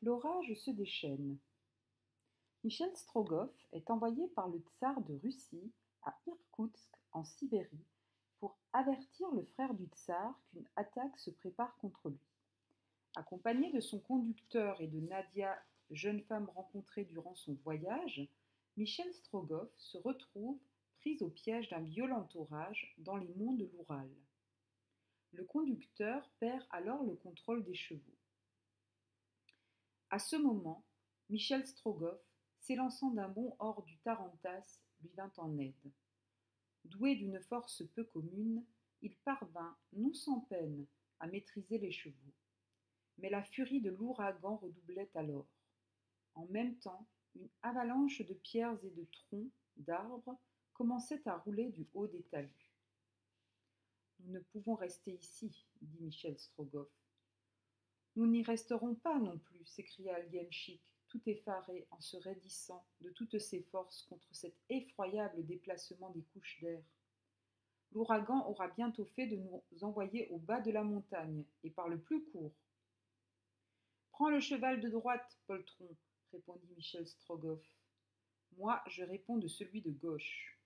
L'orage se déchaîne. Michel Strogoff est envoyé par le tsar de Russie à Irkoutsk, en Sibérie, pour avertir le frère du tsar qu'une attaque se prépare contre lui. Accompagné de son conducteur et de Nadia, jeune femme rencontrée durant son voyage, Michel Strogoff se retrouve pris au piège d'un violent orage dans les monts de l'Oural. Le conducteur perd alors le contrôle des chevaux. À ce moment, Michel Strogoff, s'élançant d'un bond hors du tarantass, lui vint en aide. Doué d'une force peu commune, il parvint, non sans peine, à maîtriser les chevaux. Mais la furie de l'ouragan redoublait alors. En même temps, une avalanche de pierres et de troncs d'arbres commençait à rouler du haut des talus. Nous ne pouvons rester ici, dit Michel Strogoff. Nous n'y resterons pas non plus, s'écria Liemchik, tout effaré en se raidissant de toutes ses forces contre cet effroyable déplacement des couches d'air. L'ouragan aura bientôt fait de nous envoyer au bas de la montagne, et par le plus court. Prends le cheval de droite, poltron, répondit Michel Strogoff. Moi, je réponds de celui de gauche.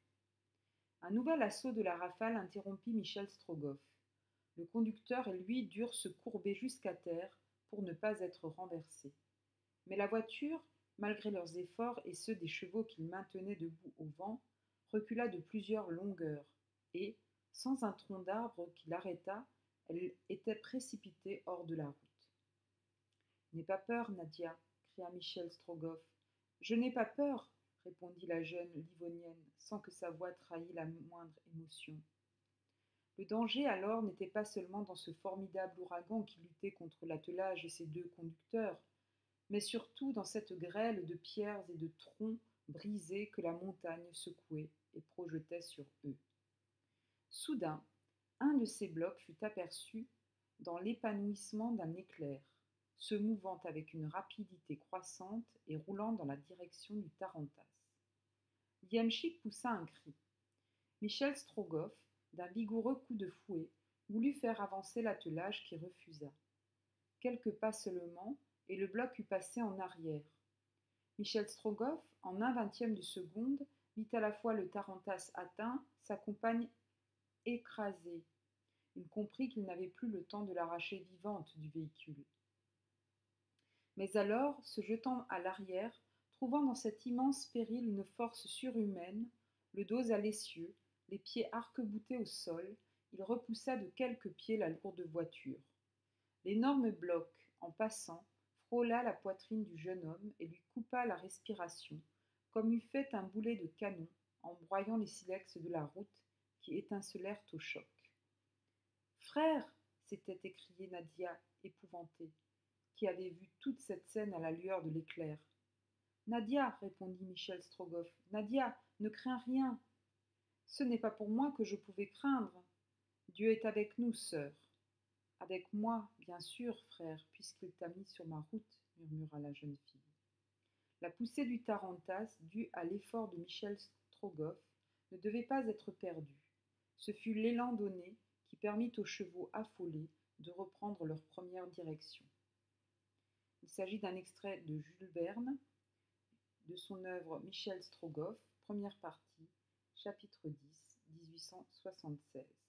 Un nouvel assaut de la rafale interrompit Michel Strogoff. Le conducteur et lui durent se courber jusqu'à terre pour ne pas être renversés. Mais la voiture, malgré leurs efforts et ceux des chevaux qu'ils maintenaient debout au vent, recula de plusieurs longueurs, et, sans un tronc d'arbre qui l'arrêtât, elle était précipitée hors de la route. N'aie pas peur, Nadia, cria Michel Strogoff. Je n'ai pas peur, répondit la jeune Livonienne, sans que sa voix trahît la moindre émotion. Le danger alors n'était pas seulement dans ce formidable ouragan qui luttait contre l'attelage et ses deux conducteurs, mais surtout dans cette grêle de pierres et de troncs brisés que la montagne secouait et projetait sur eux. Soudain, un de ces blocs fut aperçu dans l'épanouissement d'un éclair, se mouvant avec une rapidité croissante et roulant dans la direction du tarantass. Liemchik poussa un cri. Michel Strogoff, d'un vigoureux coup de fouet, voulut faire avancer l'attelage qui refusa. Quelques pas seulement, et le bloc eût passé en arrière. Michel Strogoff, en un vingtième de seconde, vit à la fois le tarantass atteint, sa compagne écrasée. Il comprit qu'il n'avait plus le temps de l'arracher vivante du véhicule. Mais alors, se jetant à l'arrière, trouvant dans cet immense péril une force surhumaine, le dos à l'essieu, les pieds arc-boutés au sol, il repoussa de quelques pieds la lourde voiture. L'énorme bloc, en passant, frôla la poitrine du jeune homme et lui coupa la respiration, comme eût fait un boulet de canon en broyant les silex de la route qui étincelèrent au choc. Frère, s'était écriée Nadia, épouvantée, qui avait vu toute cette scène à la lueur de l'éclair. Nadia, répondit Michel Strogoff, Nadia, ne crains rien. Ce n'est pas pour moi que je pouvais craindre. Dieu est avec nous, sœur. Avec moi, bien sûr, frère, puisqu'il t'a mis sur ma route, murmura la jeune fille. La poussée du tarantass, due à l'effort de Michel Strogoff, ne devait pas être perdue. Ce fut l'élan donné qui permit aux chevaux affolés de reprendre leur première direction. Il s'agit d'un extrait de Jules Verne, de son œuvre Michel Strogoff, première partie, chapitre 10, 1876.